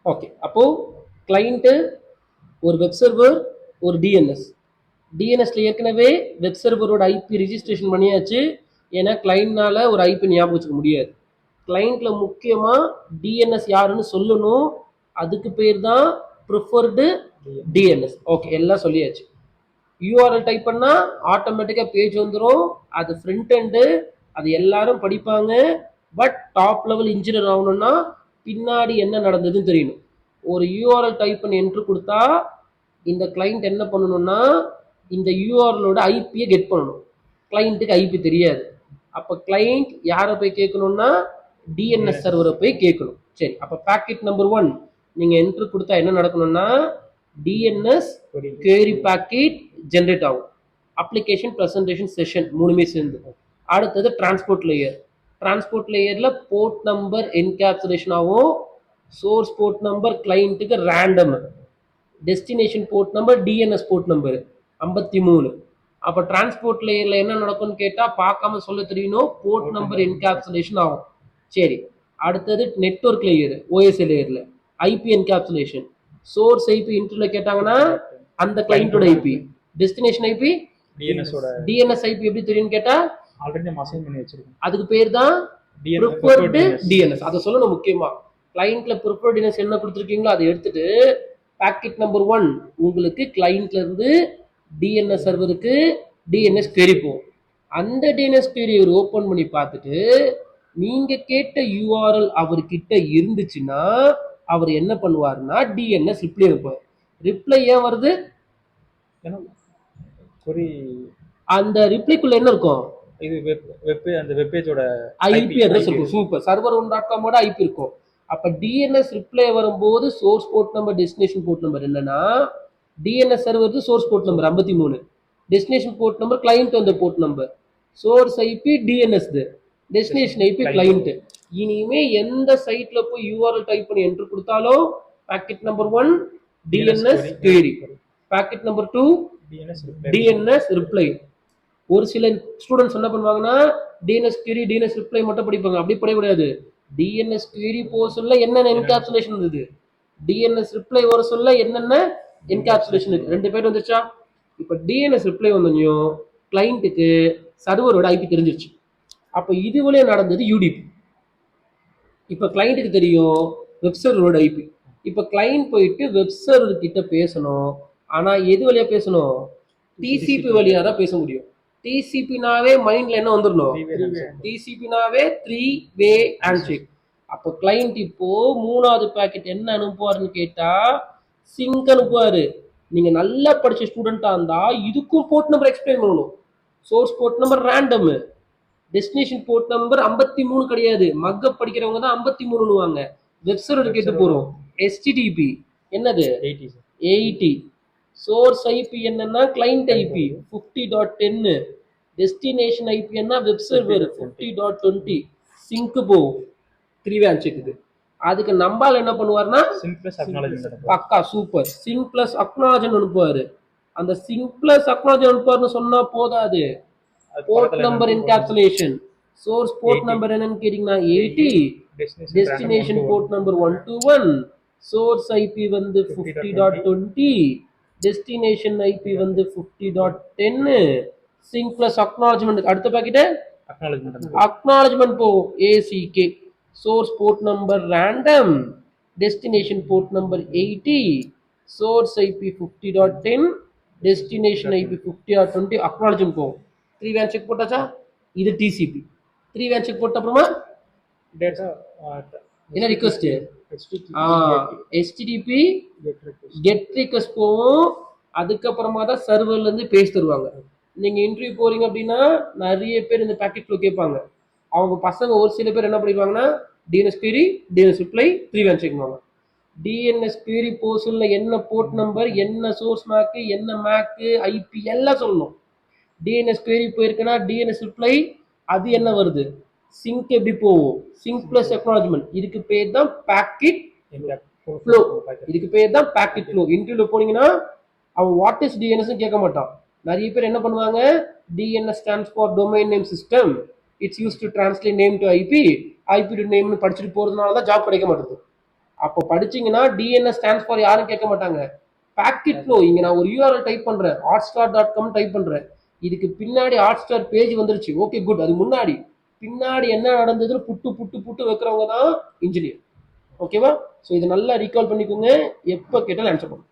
Okay. அப்போ client ஒரு web server, ஒரு டிஎன்எஸ். டிஎன்எஸ்ல ஏற்கனவே வெப் சர்வரோட ஐபி ரிஜிஸ்ட்ரேஷன் பண்ணியாச்சு. ஏன்னா கிளைண்ட்னால ஒரு ஐபி ஞாபகம் வச்சுக்க முடியாது. கிளைண்ட்ல முக்கியமா டிஎன்எஸ் யாருன்னு சொல்லணும். அதுக்கு பேர் தான் ப்ரிஃபர்டு டிஎன்எஸ். ஓகே, எல்லாம் சொல்லியாச்சு. யூஆர்எல் டைப் பண்ணா ஆட்டோமேட்டிக்கா பேஜ் வந்துடும். அது ஃப்ரண்ட் எண்டு, அது எல்லாரும் படிப்பாங்க. பட் டாப் லெவல் இன்ஜினியர் ஆகணும்னா பின்னாடி என்ன நடந்ததுன்னு தெரியணும். ஒரு யூஆர்எல் டைப் பண்ணி என்ட்ரு கொடுத்தா இந்த கிளைண்ட் என்ன பண்ணணும்னா இந்த யூஆர்எலோட ஐபியை கெட் பண்ணணும். கிளைண்ட்டுக்கு ஐபி தெரியாது. அப்போ கிளைண்ட் யாரை போய் கேட்கணும்னா டிஎன்எஸ் சர்வரை போய் கேட்கணும். சரி, அப்போ பேக்கெட் நம்பர் 1 நீங்கள் என்ட்ரு கொடுத்தா என்ன நடக்கணும்னா டிஎன்எஸ் query packet ஜென்ரேட் ஆகும். அப்ளிகேஷன் ப்ரெசன்டேஷன் செஷன் மூணுமே சேர்ந்து. அடுத்தது டிரான்ஸ்போர்ட் லேயர். டிரான்ஸ்போர்ட் லேயர்ல போர்ட் நம்பர் என்கேப்சுலேஷன் ஆகும். சோர்ஸ் போர்ட் நம்பர் கிளைண்ட்டுக்கு random, destination port number DNS port number 53. அப்போ டிரான்ஸ்போர்ட் லேயர்ல என்ன நடக்கும்னு கேட்டா பார்க்காம சொல்ல தெரியணும், போர்ட் நம்பர் என்கேப்சுலேஷன் ஆகும். சரி, அடுத்தது நெட்வொர்க் லேயர், ஓஎஸ்ஏ லேயர்ல ஐபி என்கேப்சுலேஷன். சோர்ஸ் ஐபி இன்டர்ல கேட்டாங்கன்னா அந்த கிளைண்டோட IP, destination IP DNS IP எப்படி தெரியும்னு கேட்டா ஆல்ரெடி நம்ம அசைன் பண்ணி வச்சிருக்கோம். அதுக்கு பேர் தான் ப்ரிஃபர்டு டிஎன்எஸ். அதை சொல்லணும் முக்கியமா. கிளைண்ட்ல ப்ரிஃபர்டு டிஎன்எஸ் என்ன கொடுத்துருக்கீங்களோ அதை எடுத்துட்டு பாக்கெட் நம்பர் 1 உங்களுக்கு கிளைண்ட்ல இருந்து டிஎன்எஸ் சர்வருக்கு டிஎன்எஸ் query போகும். அந்த டிஎன்எஸ் query அவர் ஓப்பன் பண்ணி பார்த்துட்டு நீங்க கேட்ட யூஆர்எல் அவர்கிட்ட இருந்துச்சுன்னா அவர் என்ன பண்ணுவாருன்னா டிஎன்எஸ் ரிப்ளை வைப்பார். ரிப்ளை ஏன் வருது? அந்த ரிப்ளைக்குள்ள என்ன இருக்கும்? இது வெப் அந்த வெப் பேஜோட ஐபி அட்ரஸ் இருக்கும். சூப்பர். server1.com ஓட ஐபி இருக்கும். அப்ப டிஎன்எஸ் ரிப்ளை வரும்போது source port number, destination port number என்னன்னா DNS server source port number 53, destination port number client வந்த port number, source IP DNS, destination IP client. இனிமே எந்த சைட்ல போய் யூஆர்எல் டைப் பண்ணி என்ட்ரு கொடுத்தாலும் packet number 1 DNS query, packet number 2 DNS reply. ஒரு சில ஸ்டூடெண்ட்ஸ் என்ன பண்ணுவாங்கன்னா டிஎன்எஸ் query டிஎன்எஸ் ரிப்ளை மட்டும் படிப்பாங்க. அப்படி படிக்கூடாது. டிஎன்எஸ் query போக சொல்ல என்னென்ன என்கேப்சுலேஷன் இருந்தது, டிஎன்எஸ் ரிப்ளை வர சொல்ல என்னென்ன என்கேப்சுலேஷன் இருக்கு. 2 பேர் வந்துச்சா? இப்போ டிஎன்எஸ் ரிப்ளை வந்தோம் கிளைண்ட்டுக்கு சர்வரோட ஐபி தெரிஞ்சிருச்சு. அப்போ இதுவரையே நடந்தது யூடிபி. இப்போ கிளைண்ட்டுக்கு தெரியும் வெப் சர்வரோட ஐபி. இப்போ கிளைண்ட் போயிட்டு வெப் சர்வர் கிட்ட பேசணும். ஆனா எது வழியா பேசணும்? டிசிபி வழியா தான் பேச முடியும். டிசிபினாவே மைண்ட்ல என்ன வந்துடணும்? டிசிபினாவே 3 வே ஹேண்ட்ஷேக். அப்போ கிளைண்ட் இப்போ 3வது பாக்கெட் என்ன அனுப்புவாருன்னு கேட்டா சிங்க் அனுப்புவாரு. நீங்க நல்லா படிச்ச ஸ்டூடெண்டா இருந்தா இதுக்கும் போர்ட் நம்பர் எக்ஸ்பிளைன் பண்ணணும். Source port number random, destination port number 53 கிடையாது. மக்கப் படிக்கிறவங்க தான் 53னுவாங்க. வெப் சர்வர் கேட்டு போறோம். எஸ்டிடிபி என்னது? 80. சோர்ஸ் ஐபி என்னன்னா கிளைண்ட் ஐபி 50.10, டெஸ்டினேஷன் ஐபி என்ன வெப் சர்வர் 50.20. சிங்க் போ 3 வே ஹேண்ட்ஷேக்கு. அதுக்கு நம்பால் என்ன பண்ணுவார்னா பக்கா சூப்பர் சிங்க் பிளஸ் அக்னாலஜ்மென்ட் அனுப்புவாரு. அந்த சிங்க் பிளஸ் அக்னாலஜ்மென்ட் அனுப்புவாருன்னு சொன்னா போதாது. Board number encapsulation. Source port number என்னன்னு கேட்டீங்கன்னா 80, destination port number 121, source IP வந்து 50.20, டெஸ்டினேஷன் ஐபி வந்து 50.10, சிங்க் பிளஸ் அக்னாலஜ்மென்ட். அடுத்த பாக்கெட் அக்னாலஜ்மென்ட் போகும் ACK. Source port number random, destination port number 80, source IP 50.10, destination IP 50.20, acknowledgement போகும். 3 வே check போட்டாச்சா? இது TCP. 3 வே check போட்ட அப்புறமா என்ன ரிக்வெஸ்ட்? HTTP கெட் ரிக்வெஸ்ட் போகும். அதுக்கப்புறமா தான் சர்வர்ல இருந்து பேஜ் தருவாங்க. நீங்க இன்டர்வியூ போறீங்க அப்படின்னா நிறைய பேர் இந்த பேக்கெட் ஃப்ளோ கேட்பாங்க. அவங்க பசங்க ஒரு சில பேர் என்ன பண்ணிப்பாங்கன்னா டிஎன்எஸ் query டிஎன்எஸ் ரிப்ளை 3 வே செக் பண்ணுவாங்க. டிஎன்எஸ் query போர்ஷன்ல என்ன போர்ட் நம்பர், என்ன சோர்ஸ் மேக், என்ன மேக், ஐபி எல்லாம் சொல்லணும். டிஎன்எஸ் query போயிருக்குன்னா டிஎன்எஸ் ரிப்ளை அது என்ன வருது, சிங்க் எப்படி போகும், சிங்க் பிளஸ் அக்னாலஜ்மென்ட். இதுக்கு பேர் தான் பாக்கெட் ஃப்ளோ. இதுக்கு பேர் தான் பாக்கெட் ஃப்ளோ. இன்டர்வியூல போனீங்கன்னா அவன் வாட் இஸ் டிஎன்எஸ் கேட்க மாட்டான். நிறைய பேர் என்ன பண்ணுவாங்க, DNS stands for domain name system, it's use to translate name to IP, IP to நேம்னு படிச்சுட்டு போறதுனால தான் ஜாப் கிடைக்க மாட்டேங்குது. அப்போ படிச்சீங்கன்னா டிஎன்எஸ் ஸ்டாண்ட்ஸ் ஃபார் யாரும் கேட்க மாட்டாங்க. Packet flow. இங்க நான் ஒரு யூஆர்எல் டைப் பண்றேன், hotstar.com டைப் பண்றேன். இதுக்கு பின்னாடி ஹாட்ஸ்டார் பேஜ் வந்துருச்சு. Okay good. அது முன்னாடி பின்னாடி என்ன நடந்ததுன்னு புட்டு புட்டு புட்டு வைக்கிறவங்க தான் இன்ஜினியர். ஓகேவா? ஸோ இதை நல்லா ரீகால் பண்ணிக்கோங்க. எப்போ கேட்டாலும் ஆன்சர் பண்ணுங்க.